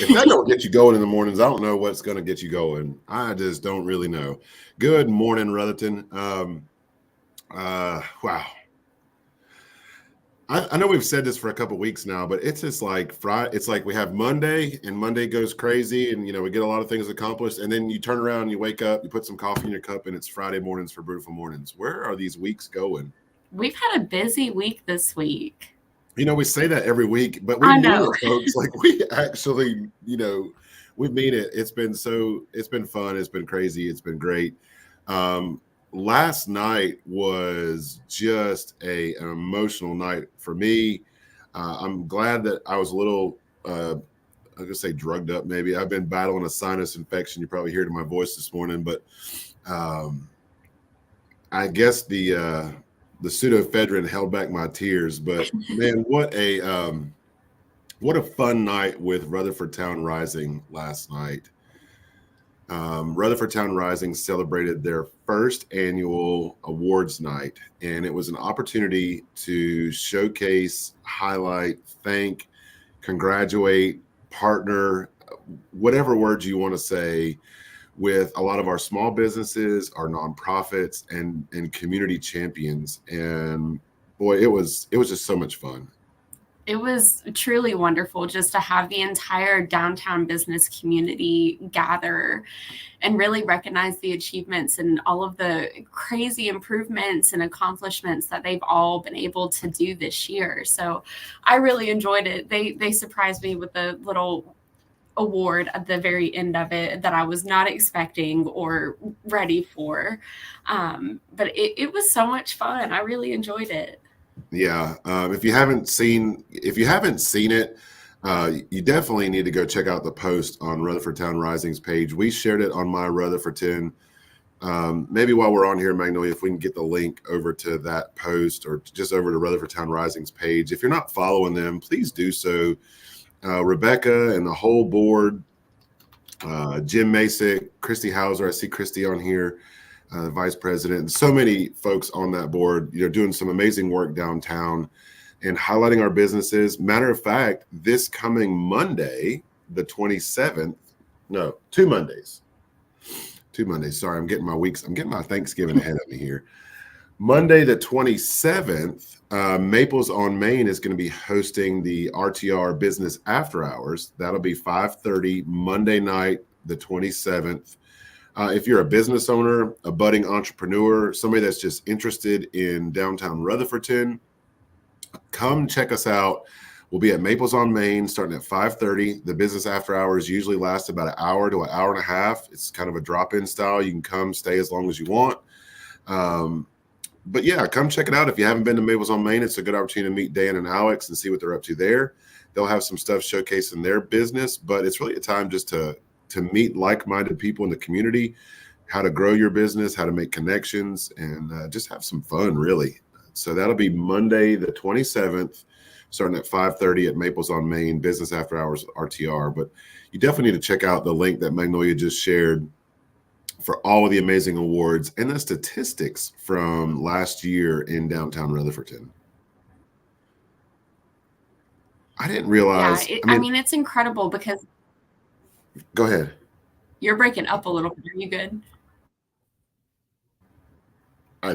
If that don't get you going in the mornings, I don't know what's going to get you going. I just don't really know. Good morning, Rutherton. Wow. I know we've said this for a couple of weeks now, but it's just like Friday. It's like we have Monday, and Monday goes crazy, and we get a lot of things accomplished. And then you turn around, and you wake up, you put some coffee in your cup, and it's Friday mornings for Brewtiful Mornings. Where are these weeks going? We've had a busy week this week. We say that every week, but we I mean know. it, folks. Like we actually, we mean it. It's been fun. It's been crazy. It's been great. Um, Last night was just an emotional night for me. I'm glad that I was a little, I'm gonna say drugged up. Maybe I've been battling a sinus infection. You probably heard in my voice this morning, but um, I guess the pseudoephedrine held back my tears. But man, what a fun night with Rutherford Town Rising last night. Rutherford Town Rising celebrated their first annual awards night, and it was an opportunity to showcase, highlight, thank, congratulate, partner, whatever words you want to say, with a lot of our small businesses, our nonprofits, and community champions. And boy, it was just so much fun. It was truly wonderful just to have the entire downtown business community gather and really recognize the achievements and all of the crazy improvements and accomplishments that they've all been able to do this year. So I really enjoyed it. They surprised me with a little award at the very end of it that I was not expecting or ready for. But it was so much fun. I really enjoyed it. Yeah, if you haven't seen it, you definitely need to go check out the post on Rutherford Town Rising's page. We shared it on my Rutherford 10. Maybe while we're on here, Magnolia, if we can get the link over to that post or just over to Rutherford Town Rising's page. If you're not following them, please do so. Rebecca and the whole board, Jim Masick, Christy Hauser. I see Christy on here. The vice president, and so many folks on that board, doing some amazing work downtown and highlighting our businesses. Matter of fact, this coming Monday, the 27th, no, 2 Mondays. Sorry, I'm getting my Thanksgiving ahead of me here. Monday, the 27th, Maples on Main is going to be hosting the RTR Business After Hours. That'll be 5:30 Monday night, the 27th. If you're a business owner, a budding entrepreneur, somebody that's just interested in downtown Rutherfordton, come check us out. We'll be at Maples on Main starting at 5:30. The business after hours usually last about an hour to an hour and a half. It's kind of a drop-in style. You can come, stay as long as you want. But yeah, come check it out. If you haven't been to Maples on Main, it's a good opportunity to meet Dan and Alex and see what they're up to there. They'll have some stuff showcasing their business, but it's really a time just to meet like-minded people in the community, how to grow your business, how to make connections, and just have some fun, really. So that'll be Monday, the 27th, starting at 5:30 at Maples on Main, business after hours at RTR. But you definitely need to check out the link that Magnolia just shared for all of the amazing awards and the statistics from last year in downtown Rutherfordton. I didn't realize. Yeah, I mean, it's incredible because Go ahead. you're breaking up a little bit. Are you good? I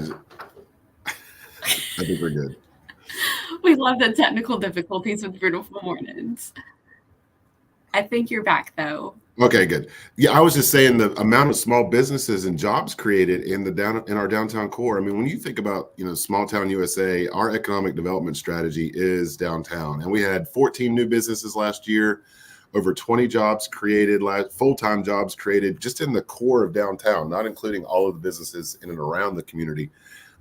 think we're good. We love the technical difficulties with Brewtiful Mornings. I think you're back, though. Okay, good. Yeah, I was just saying the amount of small businesses and jobs created in our downtown core. I mean, when you think about, small town USA, our economic development strategy is downtown. And we had 14 new businesses last year, over 20 jobs created, full-time jobs created just in the core of downtown, not including all of the businesses in and around the community.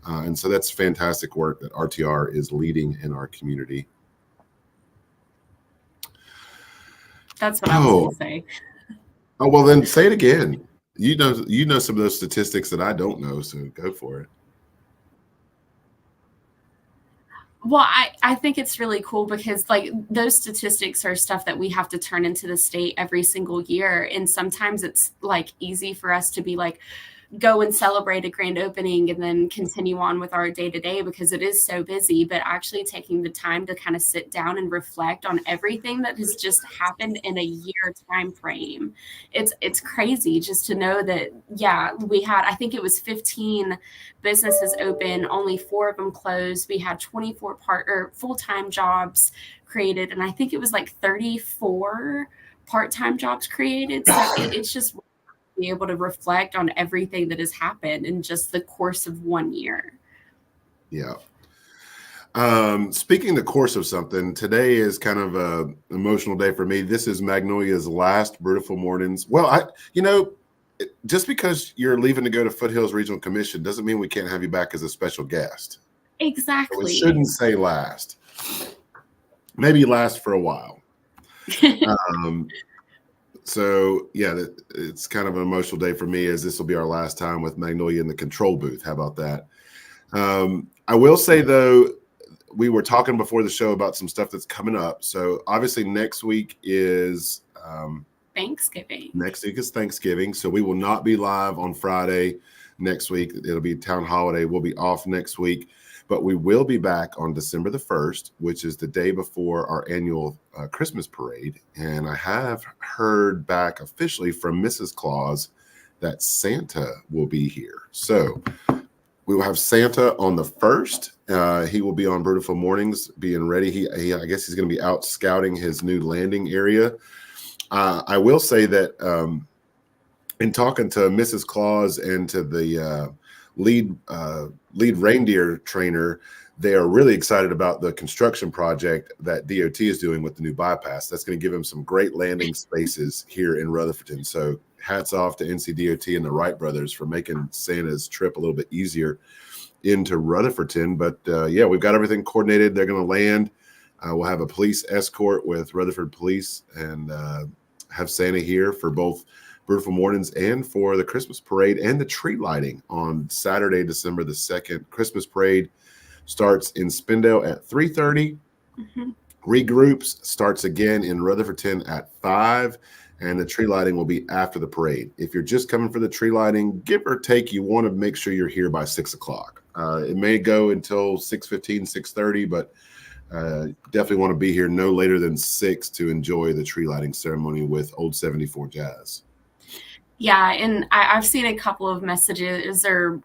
And so that's fantastic work that RTR is leading in our community. That's what I was going to say. Oh, well, then say it again. You know some of those statistics that I don't know, so go for it. Well, I think it's really cool because those statistics are stuff that we have to turn into the state every single year. And sometimes it's easy for us to be go and celebrate a grand opening and then continue on with our day to day because it is so busy, but actually taking the time to kind of sit down and reflect on everything that has just happened in a year time frame. It's crazy just to know that, yeah, we had, I think it was 15 businesses open, only 4 of them closed. We had 24 full-time jobs created, and I think it was like 34 part-time jobs created. So it's just be able to reflect on everything that has happened in just the course of 1 year. Yeah. Speaking the course of something, today is kind of a emotional day for me. This is Magnolia's last Brewtiful Mornings. Well, just because you're leaving to go to Foothills Regional Commission doesn't mean we can't have you back as a special guest. Exactly. So it shouldn't say last. Maybe last for a while. So yeah, it's kind of an emotional day for me, as this will be our last time with Magnolia in the control booth. How about that? I will say though, we were talking before the show about some stuff that's coming up. So obviously next week is Thanksgiving. Next week is Thanksgiving. So we will not be live on Friday next week. It'll be town holiday. We'll be off next week. But we will be back on December the 1st, which is the day before our annual Christmas parade. And I have heard back officially from Mrs. Claus that Santa will be here. So we will have Santa on the 1st. He will be on Brewtiful Mornings being ready. I guess he's going to be out scouting his new landing area. I will say that in talking to Mrs. Claus and to the lead reindeer trainer, they are really excited about the construction project that DOT is doing with the new bypass. That's going to give them some great landing spaces here in Rutherfordton. So hats off to NCDOT and the Wright brothers for making Santa's trip a little bit easier into Rutherfordton. But yeah, we've got everything coordinated. They're going to land. We'll have a police escort with Rutherford Police and have Santa here for both Brewtiful Mornings and for the Christmas parade and the tree lighting on Saturday, December the 2nd. Christmas parade starts in Spindale at 3:30. Mm-hmm. Regroups starts again in Rutherfordton at 5, and the tree lighting will be after the parade. If you're just coming for the tree lighting, give or take, you want to make sure you're here by 6 o'clock. It may go until 6:15, 6:30, but definitely want to be here no later than 6 to enjoy the tree lighting ceremony with Old 74 Jazz. Yeah, and I've seen a couple of messages or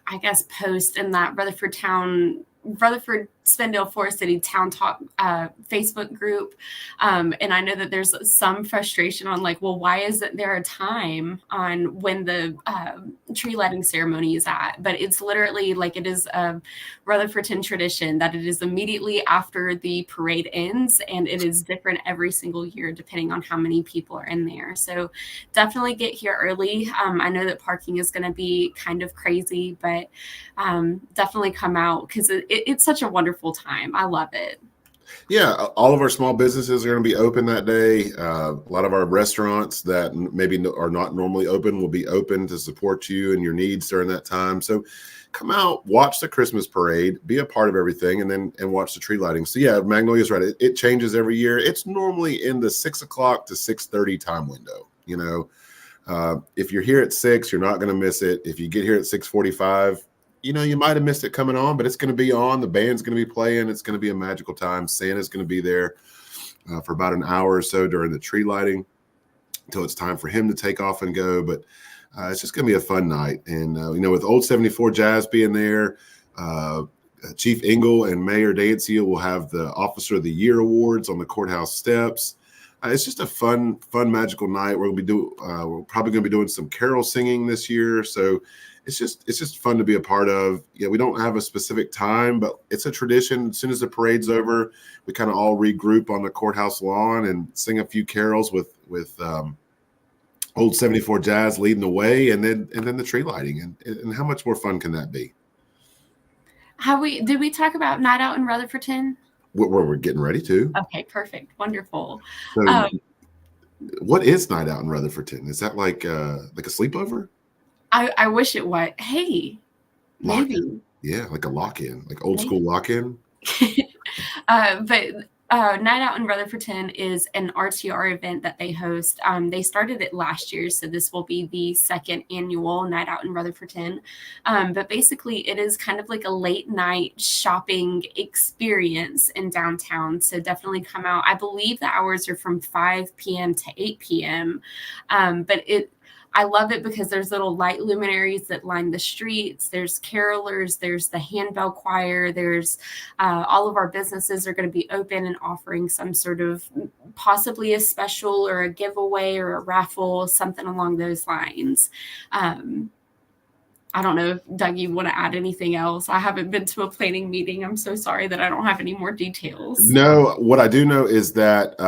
I guess posts in that Rutherford Spindale Forest City Town Talk Facebook group. And I know that there's some frustration on like, well, why isn't there a time on when the tree lighting ceremony is at? But it's literally like it is a Rutherfordton tradition that it is immediately after the parade ends, and it is different every single year depending on how many people are in there. So definitely get here early. I know that parking is going to be kind of crazy, but definitely come out because it's such a wonderful time. I love it. Yeah, all of our small businesses are going to be open that day. A lot of our restaurants that maybe are not normally open will be open to support you and your needs during that time. So come out, watch the Christmas parade, be a part of everything, and watch the tree lighting. So yeah, Magnolia's right. It changes every year. It's normally in the 6 o'clock to 6:30 time window. You know, if you're here at 6, you're not going to miss it. If you get here at 6:45, you know, you might have missed it coming on, but it's going to be on. The band's going to be playing. It's going to be a magical time. Santa's going to be there for about an hour or so during the tree lighting until it's time for him to take off and go. But it's just going to be a fun night. And, you know, with Old 74 Jazz being there, Chief Engel and Mayor Dancy will have the Officer of the Year awards on the courthouse steps. It's just a fun, magical night. We're probably going to be doing some carol singing this year. So it's just fun to be a part of. Yeah, we don't have a specific time, but it's a tradition. As soon as the parade's over, we kind of all regroup on the courthouse lawn and sing a few carols with Old 74 Jazz leading the way, and then the tree lighting. And how much more fun can that be? Did we talk about Night Out in Rutherfordton? Where we're getting ready to. Okay, perfect, wonderful. So, what is Night Out in Rutherfordton? Is that like a sleepover? I wish it was. Hey, maybe. Yeah, like a lock-in, like old school lock-in. But Night Out in Rutherfordton is an RTR event that they host. They started it last year, so this will be the second annual Night Out in Rutherfordton. But basically, it is kind of like a late night shopping experience in downtown. So definitely come out. I believe the hours are from 5 p.m. to 8 p.m. I love it because there's little light luminaries that line the streets. There's carolers. There's the handbell choir. There's all of our businesses are going to be open and offering some sort of possibly a special or a giveaway or a raffle, something along those lines. I don't know if Doug, you want to add anything else. I haven't been to a planning meeting. I'm so sorry that I don't have any more details. No, what I do know is that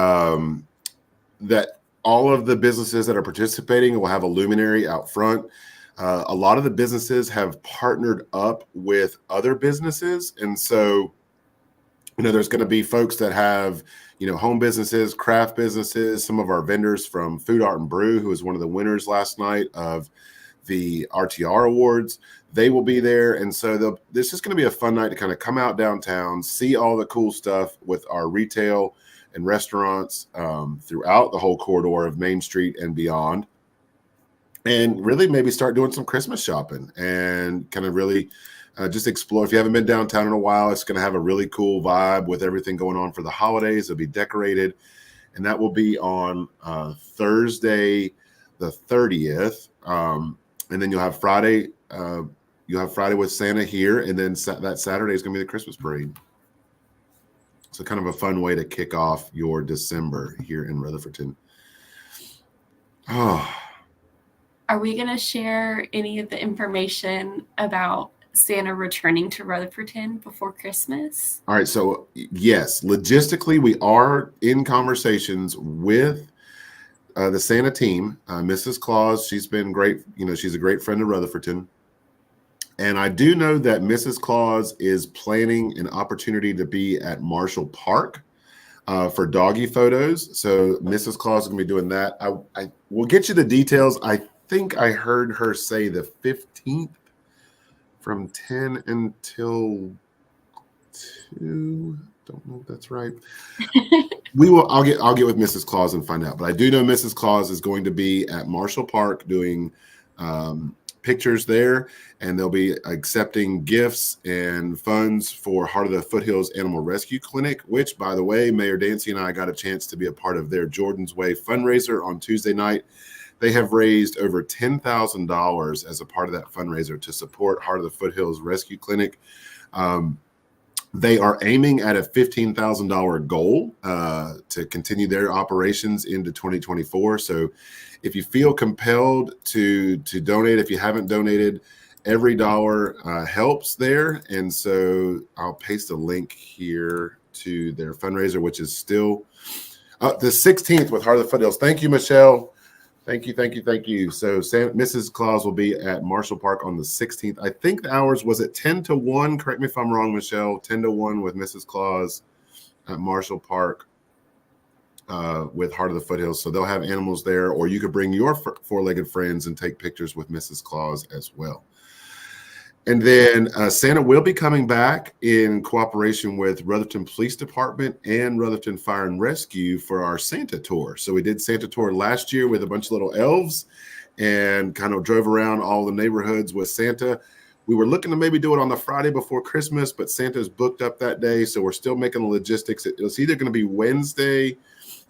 that all of the businesses that are participating will have a luminary out front. A lot of the businesses have partnered up with other businesses. And so, there's going to be folks that have, home businesses, craft businesses, some of our vendors from Food, Art, and Brew, who was one of the winners last night of the RTR Awards. They will be there. And so this is going to be a fun night to kind of come out downtown, see all the cool stuff with our retail and restaurants throughout the whole corridor of Main Street and beyond, and really maybe start doing some Christmas shopping and kind of really just explore. If you haven't been downtown in a while, it's going to have a really cool vibe with everything going on for the holidays. It'll be decorated, and that will be on Thursday the 30th, and then you'll have Friday. You'll have Friday with Santa here, and then that Saturday is going to be the Christmas parade. So kind of a fun way to kick off your December here in Rutherfordton. Oh. Are we going to share any of the information about Santa returning to Rutherfordton before Christmas? All right. So yes, logistically, we are in conversations with the Santa team. Mrs. Claus, she's been great. She's a great friend of Rutherfordton. And I do know that Mrs. Claus is planning an opportunity to be at Marshall Park for doggy photos. So Mrs. Claus is going to be doing that. I will get you the details. I think I heard her say the 15th from 10 until 2. Don't know if that's right. I'll get with Mrs. Claus and find out. But I do know Mrs. Claus is going to be at Marshall Park doing pictures there, and they'll be accepting gifts and funds for Heart of the Foothills Animal Rescue Clinic, which, by the way, Mayor Dancy and I got a chance to be a part of their Jordan's Way fundraiser on Tuesday night. They have raised over $10,000 as a part of that fundraiser to support Heart of the Foothills Rescue Clinic. They are aiming at a $15,000 goal to continue their operations into 2024. So if you feel compelled to donate, if you haven't donated, every dollar helps there. And so I'll paste a link here to their fundraiser, which is still the 16th with Heart of the Foothills. Thank you, Michelle. Thank you. So Mrs. Claus will be at Marshall Park on the 16th. I think the hours was at 10 to 1. Correct me if I'm wrong, Michelle. 10 to 1 with Mrs. Claus at Marshall Park with Heart of the Foothills. So they'll have animals there, or you could bring your four-legged friends and take pictures with Mrs. Claus as well. And then Santa will be coming back in cooperation with Rutherfordton Police Department and Rutherfordton Fire and Rescue for our Santa tour. So we did Santa tour last year with a bunch of little elves and kind of drove around all the neighborhoods with Santa. We were looking to maybe do it on the Friday before Christmas, but Santa's booked up that day. So we're still making the logistics. It's either going to be Wednesday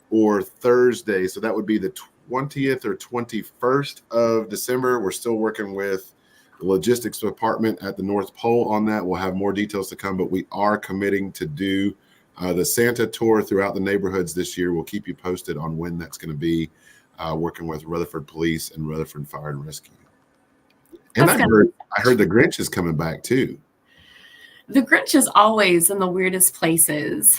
or Thursday. So that would be the 20th or 21st of December. We're still working with the logistics department at the North Pole on that. We'll have more details to come, but we are committing to do the Santa tour throughout the neighborhoods this year. We'll keep you posted on when that's going to be, working with Rutherford Police and Rutherford Fire and Rescue. And I heard the Grinch is coming back too. The Grinch is always in the weirdest places.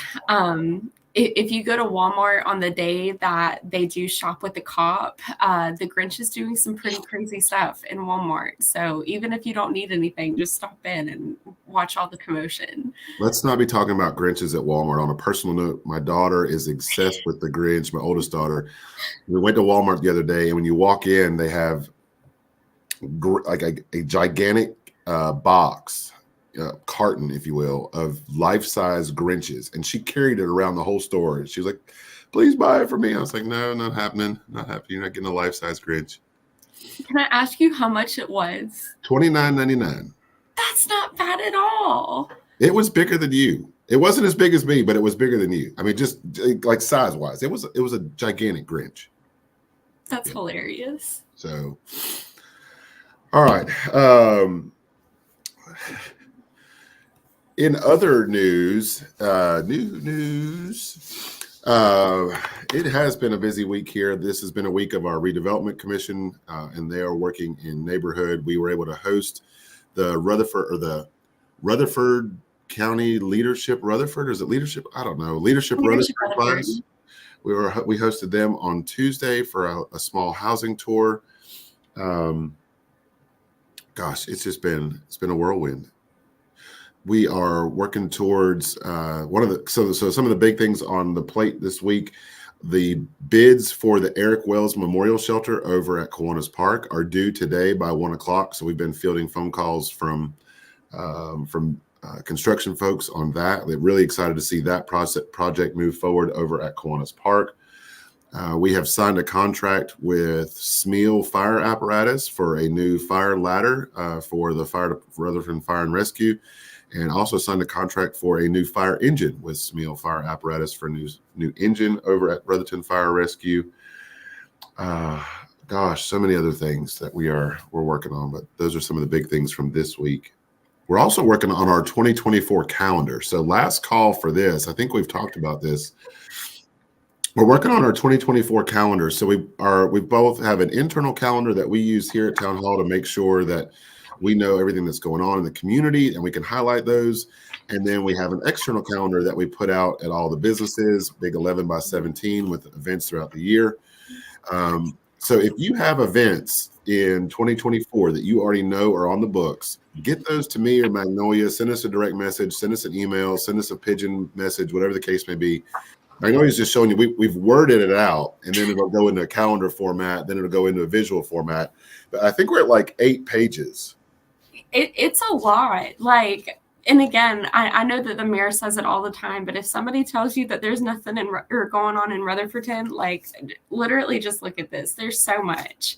If you go to Walmart on the day that they do shop with the cop, the Grinch is doing some pretty crazy stuff in Walmart. So even if you don't need anything, just stop in and watch all the commotion. Let's not be talking about Grinches at Walmart. On a personal note, my daughter is obsessed with the Grinch, my oldest daughter. We went to Walmart the other day, and when you walk in, they have like a gigantic box carton, if you will, of life-size Grinches, and she carried it around the whole store. She was like, "Please buy it for me." I was like, "No, not happening. Not happening. You're not getting a life-size Grinch." Can I ask you how much it was? $29.99. That's not bad at all. It was bigger than you. It wasn't as big as me, but it was bigger than you. I mean, just like size-wise, it was a gigantic Grinch. That's hilarious. So, all right. In other news, it has been a busy week here. This has been a week of our redevelopment commission, and they are working in neighborhood. We were able to host the Rutherford County Leadership Rutherford. Is it leadership? I don't know. Leadership Rutherford class. We hosted them on Tuesday for a small housing tour. Gosh, it's been a whirlwind. We are working towards so some of the big things on the plate this week. The bids for the Eric Wells Memorial Shelter over at Kiwanis Park are due today by 1:00. So we've been fielding phone calls from construction folks on that. They're really excited to see that project move forward over at Kiwanis Park. We have signed a contract with Smeal Fire Apparatus for a new fire ladder for the Rutherford Fire and Rescue, and also signed a contract for a new fire engine with Smeal Fire Apparatus for a new engine over at Rutherford Fire Rescue. Gosh, so many other things that we're working on, but those are some of the big things from this week. We're also working on our 2024 calendar. So last call for this, I think we've talked about this. We're working on our 2024 calendar. So we both have an internal calendar that we use here at Town Hall to make sure that we know everything that's going on in the community and we can highlight those. And then we have an external calendar that we put out at all the businesses, big 11x17 with events throughout the year. So if you have events in 2024 that you already know are on the books, get those to me or Magnolia. Send us a direct message, send us an email, send us a pigeon message, whatever the case may be. Magnolia's just showing you we've worded it out, and then it'll go into a calendar format, then it'll go into a visual format. But I think we're at like 8 pages. It's a lot. Like, and again, I know that the mayor says it all the time, but if somebody tells you that there's nothing going on in Rutherfordton, like literally just look at this. There's so much.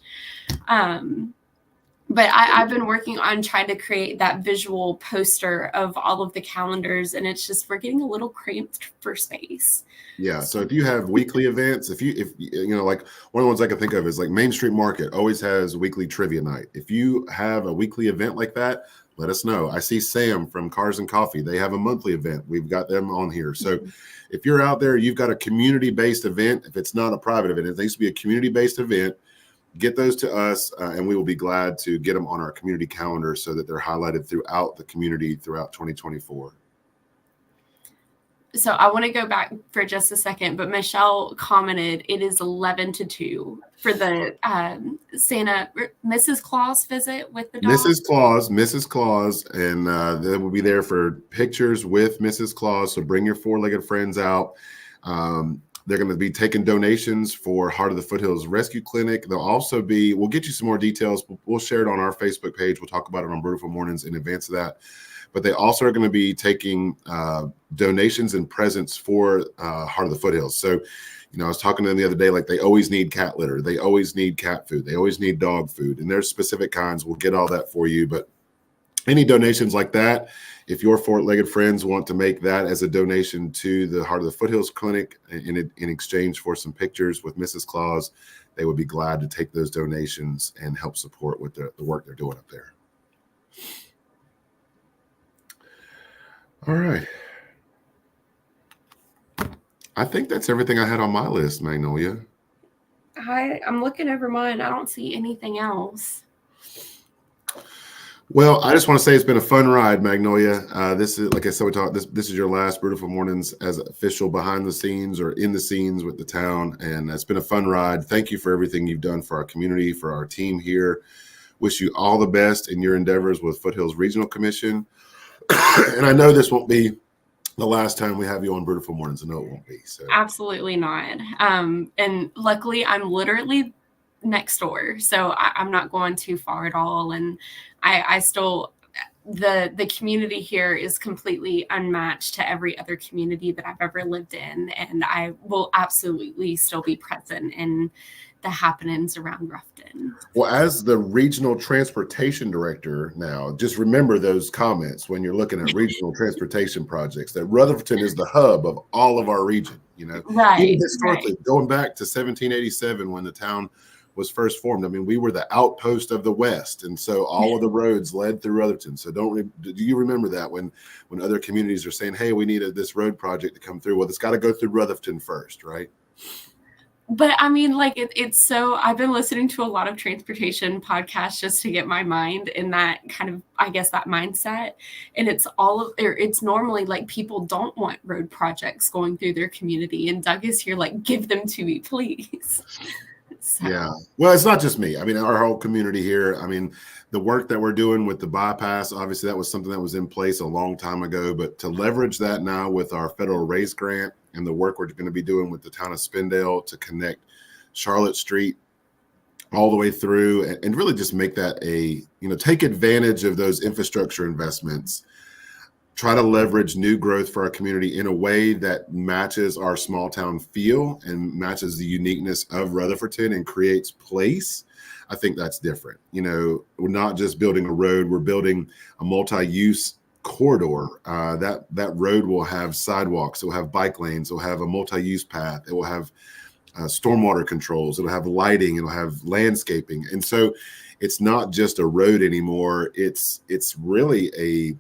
But I've been working on trying to create that visual poster of all of the calendars, and it's just we're getting a little cramped for space. Yeah. So if you have weekly events, if you know, like one of the ones I can think of is like Main Street Market always has weekly trivia night. If you have a weekly event like that, let us know. I see Sam from Cars and Coffee. They have a monthly event. We've got them on here. So if you're out there, you've got a community-based event. If it's not a private event, it needs to be a community-based event. Get those to us, and we will be glad to get them on our community calendar so that they're highlighted throughout the community throughout 2024. So I want to go back for just a second, but Michelle commented it is 11 to 2 for the Mrs. Claus visit with the dog. Mrs. Claus, and they will be there for pictures with Mrs. Claus. So bring your 4-legged friends out. They're going to be taking donations for Heart of the Foothills Rescue Clinic. They'll also be, we'll get you some more details. We'll share it on our Facebook page. We'll talk about it on Brewtiful Mornings in advance of that. But they also are going to be taking donations and presents for Heart of the Foothills. So, I was talking to them the other day, like they always need cat litter. They always need cat food. They always need dog food. And there's specific kinds. We'll get all that for you. But any donations like that, if your 4-legged friends want to make that as a donation to the Heart of the Foothills Clinic in exchange for some pictures with Mrs. Claus, they would be glad to take those donations and help support with the work they're doing up there. All right. I think that's everything I had on my list, Magnolia. I'm looking over mine. I don't see anything else. Well, I just want to say it's been a fun ride, Magnolia. This is, like I said, this is your last Brewtiful Mornings as official behind the scenes or in the scenes with the town, and it's been a fun ride. Thank you for everything you've done for our community, for our team here. Wish you all the best in your endeavors with Foothills Regional Commission. And I know this won't be the last time we have you on Brewtiful Mornings. I know it won't be. So absolutely not. And luckily, I'm literally next door, so I'm not going too far at all. And I still the community here is completely unmatched to every other community that I've ever lived in, and I will absolutely still be present in the happenings around Ruffton. Well, as the regional transportation director now, just remember those comments when you're looking at regional transportation projects, that Rutherfordton is the hub of all of our region, Right. Even historically, going back to 1787 when the town was first formed. I mean, we were the outpost of the West, and so all of the roads led through Rutherfton. So do you remember that when other communities are saying, hey, we need this road project to come through? Well, it's got to go through Rutherfton first, right? But I mean, like it's so, I've been listening to a lot of transportation podcasts just to get my mind in that kind of, I guess, that mindset. And it's normally like people don't want road projects going through their community. And Doug is here like, give them to me, please. So. Yeah. Well, it's not just me. I mean, our whole community here. I mean, the work that we're doing with the bypass, obviously that was something that was in place a long time ago, but to leverage that now with our federal raise grant and the work we're going to be doing with the town of Spindale to connect Charlotte Street all the way through and really just make that take advantage of those infrastructure investments, try to leverage new growth for our community in a way that matches our small town feel and matches the uniqueness of Rutherfordton and creates place. I think that's different. We're not just building a road, we're building a multi-use corridor. That road will have sidewalks, it will have bike lanes, it will have a multi-use path, it will have stormwater controls, it'll have lighting, it'll have landscaping. And so it's not just a road anymore. It's really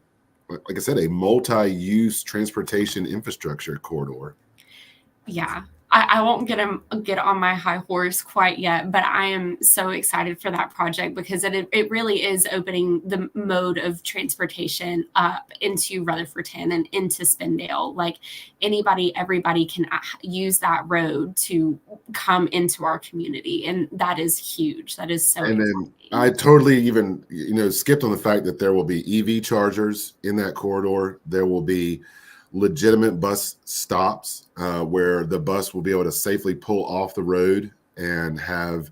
like I said, a multi-use transportation infrastructure corridor. Yeah. I won't get on my high horse quite yet, but I am so excited for that project because it really is opening the mode of transportation up into Rutherfordton and into Spindale. Like everybody can use that road to come into our community, and that is huge. That is so exciting. Then I totally even skipped on the fact that there will be EV chargers in that corridor. There will be legitimate bus stops where the bus will be able to safely pull off the road and have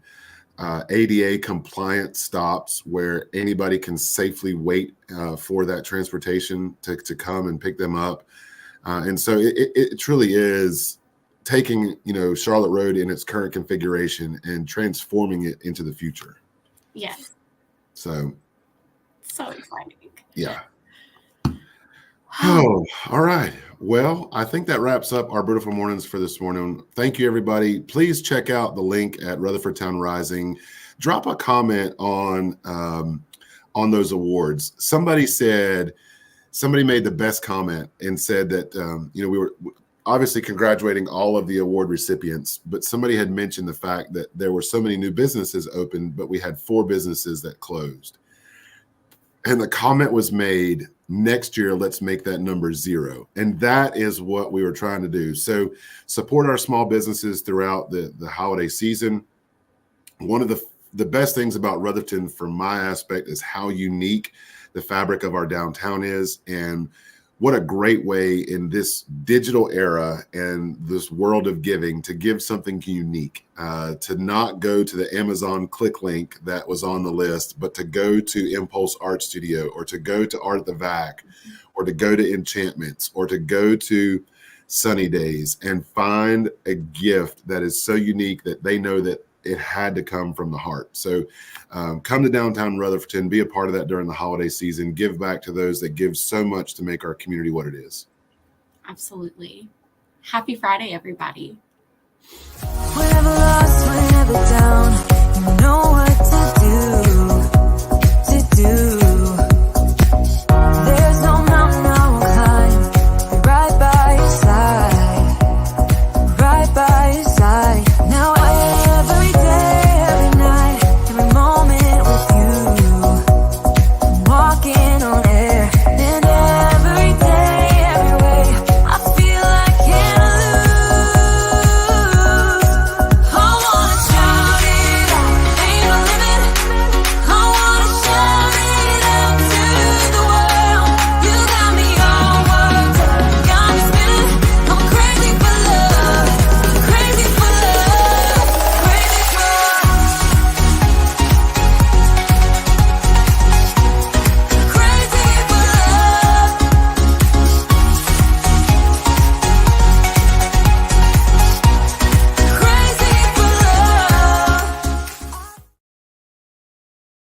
ADA compliant stops where anybody can safely wait for that transportation to come and pick them up. And so it truly is taking, Charlotte Road in its current configuration and transforming it into the future. Yes. So exciting. Yeah. Oh, all right. Well, I think that wraps up our Brewtiful Mornings for this morning. Thank you, everybody. Please check out the link at Rutherford Town Rising. Drop a comment on those awards. Somebody made the best comment and said that, we were obviously congratulating all of the award recipients, but somebody had mentioned the fact that there were so many new businesses open, but we had 4 businesses that closed. And the comment was made, next year, let's make that number 0. And that is what we were trying to do. So support our small businesses throughout the holiday season. One of the best things about Rutherfordton from my aspect is how unique the fabric of our downtown is. And what a great way in this digital era and this world of giving to give something unique, to not go to the Amazon click link that was on the list, but to go to Impulse Art Studio or to go to Art at the Vac or to go to Enchantments or to go to Sunny Days and find a gift that is so unique that they know that it had to come from the heart. So come to downtown Rutherfordton, be a part of that during the holiday season, give back to those that give so much to make our community what it is. Absolutely. Happy Friday, everybody. Whenever lost, whenever down, you know what to do.